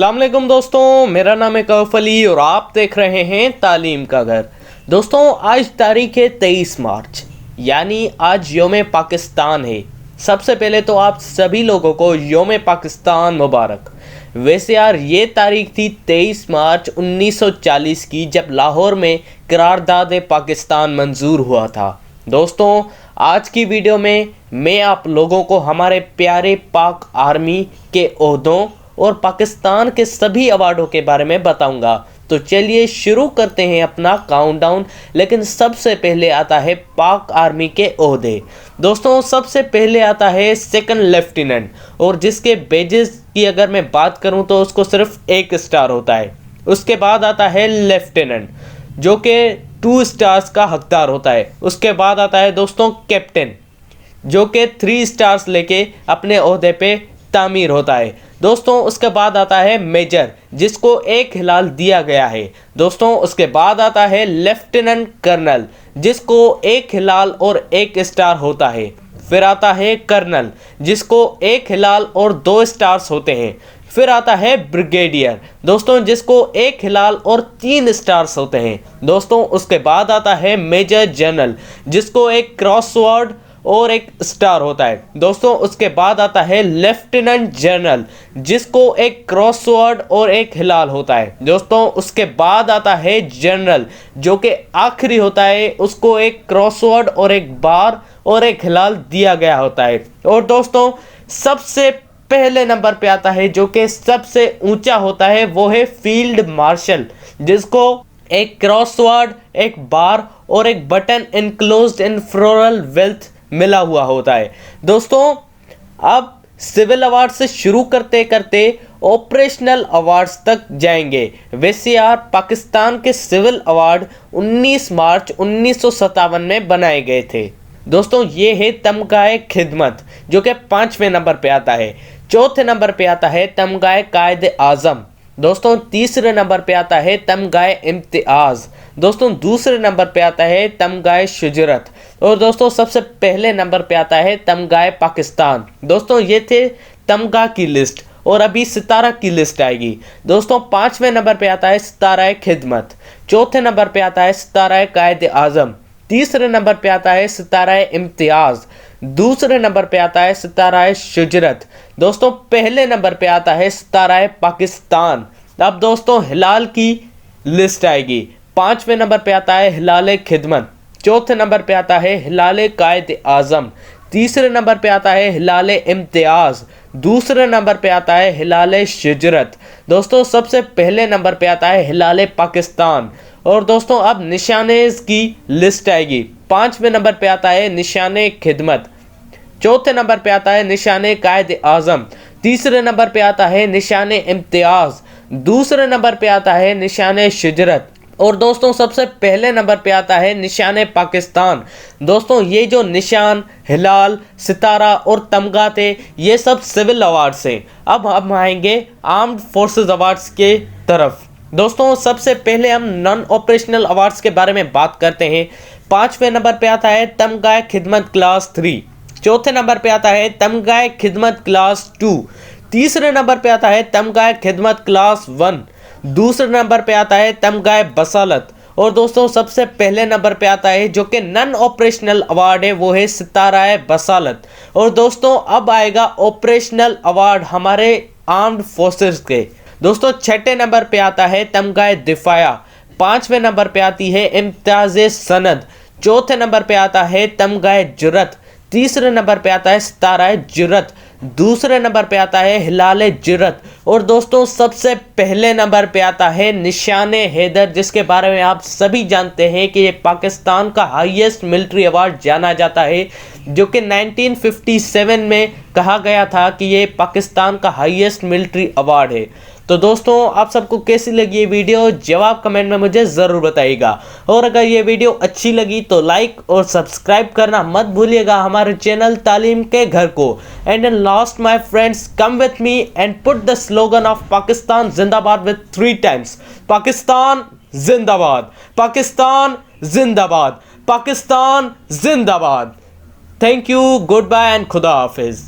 अस्सलाम वालेकुम दोस्तों, मेरा नाम है कौफ अली और आप देख रहे हैं तालीम का घर। दोस्तों आज तारीख है 23 मार्च, यानी आज योम पाकिस्तान है। सबसे पहले तो आप सभी लोगों को योम पाकिस्तान मुबारक। वैसे यार ये तारीख थी 23 मार्च 1940 की, जब लाहौर में करारदाद पाकिस्तान मंजूर हुआ था। दोस्तों आज की वीडियो में मैं आप लोगों को हमारे प्यारे पाक आर्मी के ओहदों और पाकिस्तान के सभी अवार्डों के बारे में बताऊंगा। तो चलिए शुरू करते हैं अपना काउंटडाउन। लेकिन सबसे पहले आता है पाक आर्मी के ओहदे। दोस्तों सबसे पहले आता है सेकंड लेफ्टिनेंट, और जिसके बेजेस की अगर मैं बात करूं तो उसको सिर्फ 1 स्टार होता है। उसके बाद आता है लेफ्टिनेंट जो कि 2 स्टार्स का हकदार होता है। उसके बाद आता है दोस्तों कैप्टन जो कि 3 स्टार्स लेके अपने ओहदे पे तामीर होता है। दोस्तों उसके बाद आता है मेजर जिसको 1 हिलाल दिया गया है। दोस्तों उसके बाद आता है लेफ्टिनेंट कर्नल जिसको 1 हिलाल और 1 स्टार होता है। फिर आता है कर्नल जिसको 1 हिलाल और 2 स्टार्स होते हैं। फिर आता है ब्रिगेडियर दोस्तों जिसको 1 हिलाल और 3 स्टार्स होते हैं। दोस्तों उसके बाद आता है मेजर जनरल जिसको 1 क्रॉस स्वॉर्ड और 1 स्टार होता है। दोस्तों उसके बाद आता है लेफ्टिनेंट जनरल जिसको 1 क्रॉस स्वॉर्ड और 1 हिलाल होता है। दोस्तों उसके बाद आता है जनरल जो कि आखिरी होता है, उसको 1 क्रॉस स्वॉर्ड और 1 बार और 1 हिलाल दिया गया होता है। और दोस्तों सबसे पहले नंबर पे आता है जो कि सबसे ऊंचा होता है, वो है फील्ड मार्शल जिसको 1 क्रॉस स्वॉर्ड, 1 बार और 1 बटन एनक्लोज्ड इन फ्लोरल वेल्थ मिला हुआ होता है। दोस्तों अब सिविल अवार्ड से शुरू करते करते ऑपरेशनल अवार्ड्स तक जाएंगे। वैसे यार पाकिस्तान के सिविल अवार्ड 19 मार्च 1957 में बनाए गए थे। दोस्तों ये है तमगाए खिदमत जो कि 5वें नंबर पे आता है। चौथे नंबर पे आता है तमगाए कायद आजम। दोस्तों तीसरे नंबर पे आता है तमगाए इम्तियाज। दोस्तों दूसरे नंबर पे आता है तमगाए शुजरत। और दोस्तों सबसे पहले नंबर पे आता है तमगाए पाकिस्तान। दोस्तों ये थे तमगा की लिस्ट, और अभी सितारा की लिस्ट आएगी। दोस्तों 5वें नंबर पे आता है सिताराए खिदमत। चौथे नंबर पे आता है सिताराए कायद आजम। तीसरे नंबर पे आता है सिताराए इम्तियाज। दूसरे नंबर पे आता है सिताराए शुजरत। दोस्तों पहले नंबर पे आता है सिताराए पाकिस्तान। अब दोस्तों हिलाल की लिस्ट आएगी। 5वें नंबर पे आता है हिलाल खिदमत। चौथे नंबर पे आता है हिलाल कायद आजम। तीसरे नंबर पे आता है हिलाल इम्तियाज। दूसरे नंबर पे आता है हिलाल शुजरत। दोस्तों सबसे पहले नंबर पे आता है हिलाल पाकिस्तान। और दोस्तों अब निशानेज की लिस्ट आएगी। 5वें नंबर पे आता है निशाने खिदमत। चौथे नंबर पे आता है निशाने कायद आजम। तीसरे नंबर पे आता है निशाने इम्तियाज। दूसरे नंबर पे आता है निशाने शुजरत। और दोस्तों सबसे पहले नंबर पे आता है निशाने पाकिस्तान। दोस्तों ये जो निशान, हिलाल, सितारा और तमगा थे ये सब सिविल अवार्ड्स हैं। अब हम आएंगे आर्म्ड फोर्सेस अवार्ड्स के तरफ। दोस्तों सबसे पहले हम नॉन ऑपरेशनल अवार्ड्स के बारे में बात करते हैं। 5वें नंबर पे आता है तमगाए खिदमत क्लास 3। चौथे नंबर पे आता है तमगाए खिदमत क्लास 2। तीसरे नंबर पे आता है तमगाए खिदमत क्लास 1। दूसरे नंबर पे आता है तमगाए बसालत। और दोस्तों सबसे पहले नंबर पे आता है जो कि नॉन ऑपरेशनल अवार्ड है, वो है सिताराए बसालत। और दोस्तों अब आएगा ऑपरेशनल अवार्ड हमारे आर्म्ड फोर्सेस के। दोस्तों 6ठे नंबर पे आता है तमगाए दिफाया। 5वें नंबर पे आती है इम्तियाज सनद। चौथे नंबर पे आता है तमगाए जुरत। तीसरे नंबर पे आता है सिताराए जुरत। दूसरे नंबर पे आता है हिलाल जुरत। और दोस्तों सबसे पहले नंबर पे आता है निशाने हैदर, जिसके बारे में आप सभी जानते हैं कि ये पाकिस्तान का हाईएस्ट मिलिट्री अवार्ड जाना जाता है, जो कि 1957 में कहा गया था कि ये पाकिस्तान का हाईएस्ट मिलिट्री अवार्ड है। तो दोस्तों आप सबको कैसी लगी ये वीडियो, जवाब कमेंट में मुझे ज़रूर बताइएगा। और अगर ये वीडियो अच्छी लगी तो लाइक और सब्सक्राइब करना मत भूलिएगा हमारे चैनल तालीम के घर को। And in last my friends, come with me and put the slogan of Pakistan जिंदाबाद विथ 3 टाइम्स। पाकिस्तान जिंदाबाद, पाकिस्तान जिंदाबाद, पाकिस्तान जिंदाबाद। Thank you, good bye and खुदा हाफिज।